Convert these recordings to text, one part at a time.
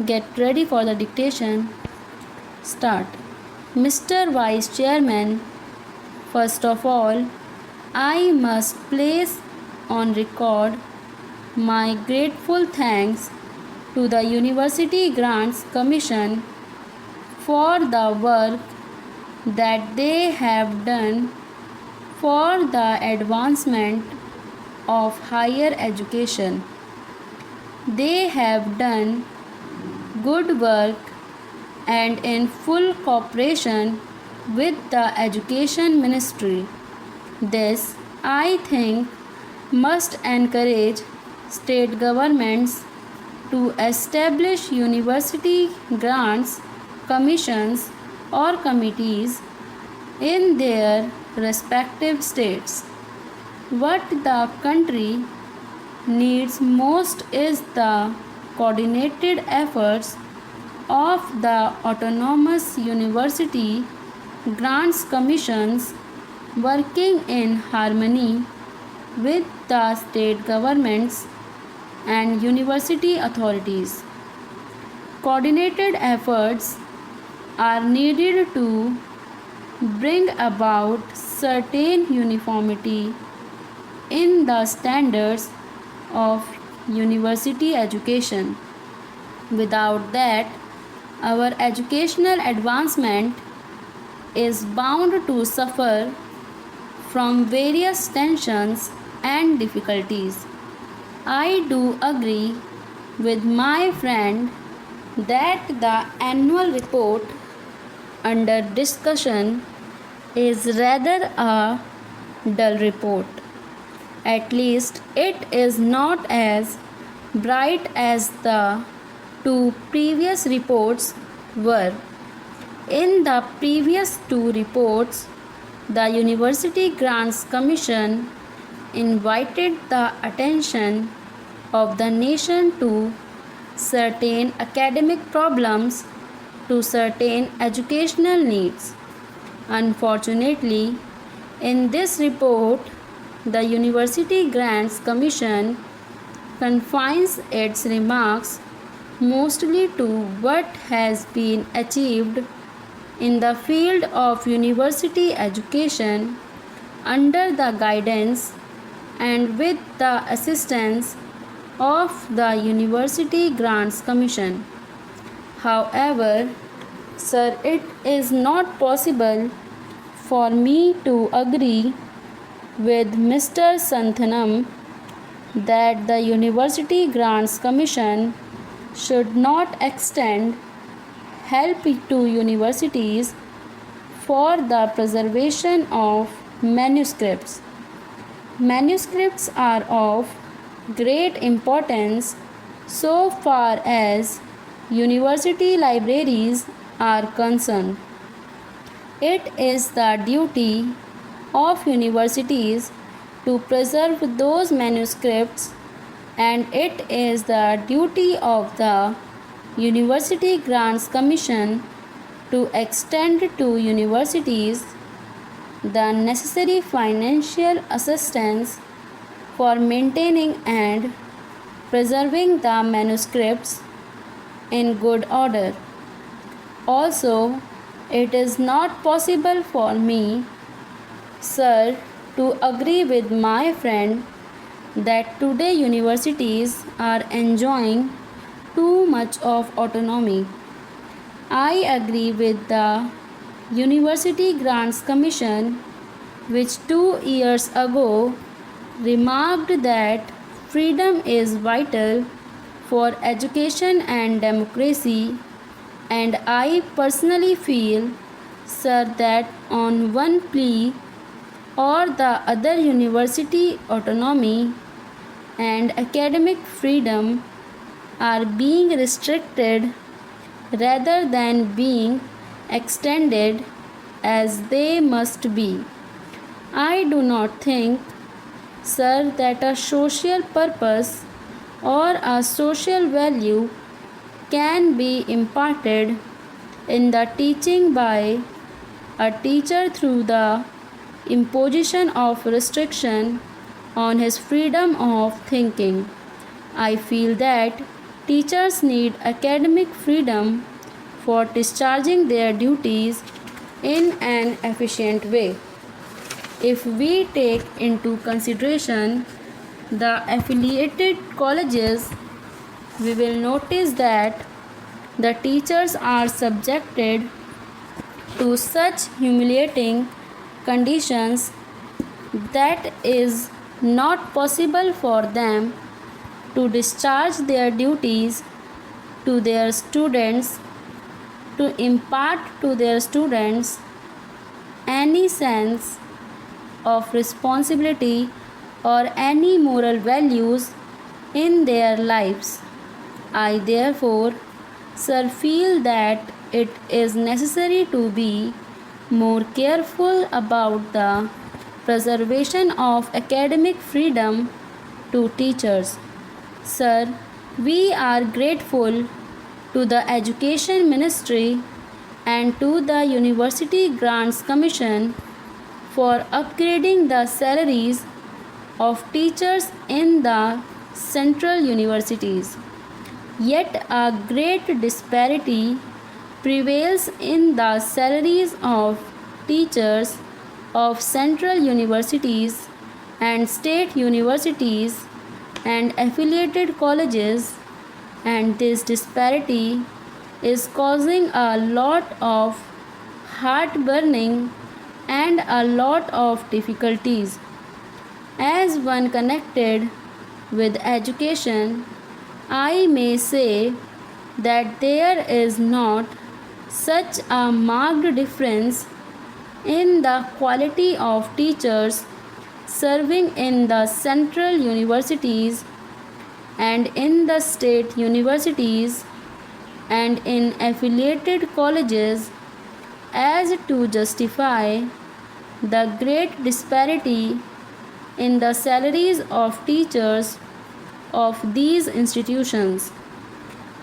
Get ready for the dictation. Start. Mr. Vice Chairman, first of all, I must place on record my grateful thanks to the University Grants Commission for the work that they have done for the advancement of higher education. They have done good work and in full cooperation with the Education Ministry. This, I think, must encourage state governments to establish university grants commissions or committees in their respective states. What the country needs most is the coordinated efforts of the autonomous university grants commissions working in harmony with the state governments and university authorities. Coordinated efforts are needed to bring about certain uniformity in the standards of university education. Without that, our educational advancement is bound to suffer from various tensions and difficulties. I do agree with my friend that the annual report under discussion is rather a dull report. At least it is not as bright as the two previous reports were. In the previous two reports, the University Grants Commission invited the attention of the nation to certain academic problems, to certain educational needs. Unfortunately, in this report, the University Grants Commission confines its remarks mostly to what has been achieved in the field of university education under the guidance and with the assistance of the University Grants Commission. However, sir, it is not possible for me to agree with Mr. Santhanam that the University Grants Commission should not extend help to universities for the preservation of manuscripts. Manuscripts are of great importance so far as university libraries are concerned. It is the duty of universities to preserve those manuscripts, and it is the duty of the University Grants Commission to extend to universities the necessary financial assistance for maintaining and preserving the manuscripts in good order. Also, it is not possible for me, sir, to agree with my friend that today universities are enjoying too much of autonomy. I agree with the University Grants Commission, which 2 years ago remarked that freedom is vital for education and democracy, and I personally feel, sir, that on one plea or the other, university autonomy and academic freedom are being restricted rather than being extended as they must be. I do not think, sir, that a social purpose or a social value can be imparted in the teaching by a teacher through the imposition of restriction on his freedom of thinking. I feel that Teachers need academic freedom for discharging their duties in an efficient way. If we take into consideration the affiliated colleges, we will notice that the teachers are subjected to such humiliating conditions that is not possible for them to discharge their duties to their students, to impart to their students any sense of responsibility or any moral values in their lives. I therefore, sir, feel that it is necessary to be more careful about the preservation of academic freedom to teachers. Sir, we are grateful to the Education Ministry and to the University Grants Commission for upgrading the salaries of teachers in the central universities. Yet a great disparity prevails in the salaries of teachers of central universities and state universities and affiliated colleges, and this disparity is causing a lot of heartburning and a lot of difficulties. As one connected with education, I may say that there is not such a marked difference in the quality of teachers serving in the central universities and in the state universities and in affiliated colleges as to justify the great disparity in the salaries of teachers of these institutions.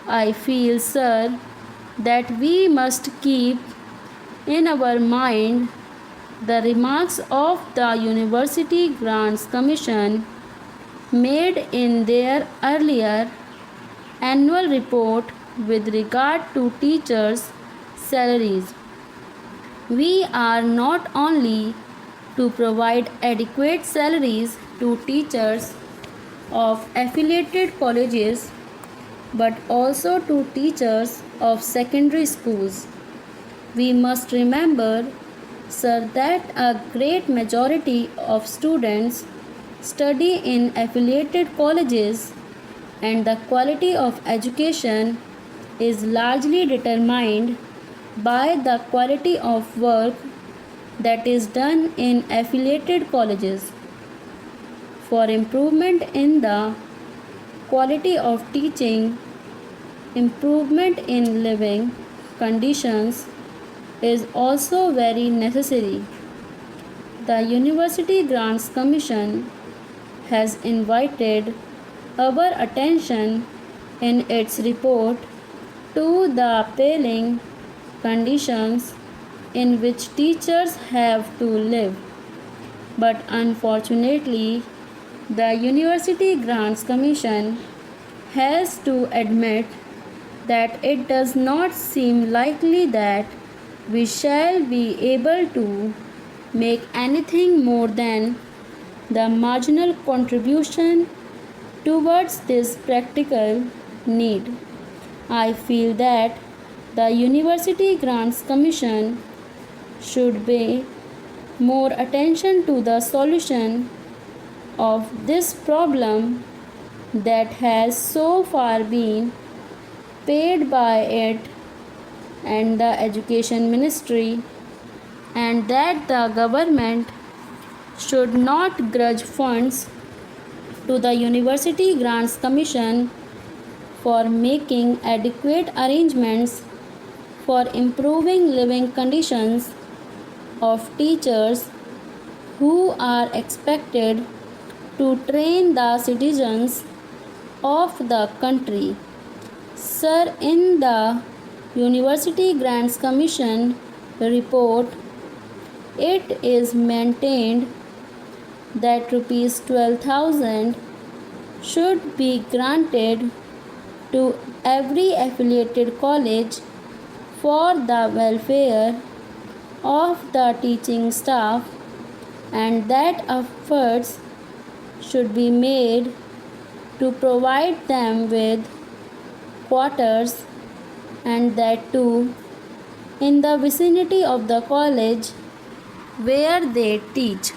I feel, sir, that we must keep in our mind the remarks of the University Grants Commission made in their earlier annual report with regard to teachers' salaries. We are not only to provide adequate salaries to teachers of affiliated colleges but also to teachers of secondary schools. We must remember, sir, that a great majority of students study in affiliated colleges and the quality of education is largely determined by the quality of work that is done in affiliated colleges. For improvement in the quality of teaching, improvement in living conditions is also very necessary. The University Grants Commission has invited our attention in its report to the appalling conditions in which teachers have to live. But unfortunately, the University Grants Commission has to admit that it does not seem likely that we shall be able to make anything more than the marginal contribution towards this practical need. I feel that the University Grants Commission should pay more attention to the solution of this problem that has so far been paid by it and the Education Ministry, and that the government should not grudge funds to the University Grants Commission for making adequate arrangements for improving living conditions of teachers who are expected to train the citizens of the country. Sir, in the University Grants Commission report, it is maintained that Rs 12,000 should be granted to every affiliated college for the welfare of the teaching staff, and that efforts should be made to provide them with quarters, and that too in the vicinity of the college where they teach.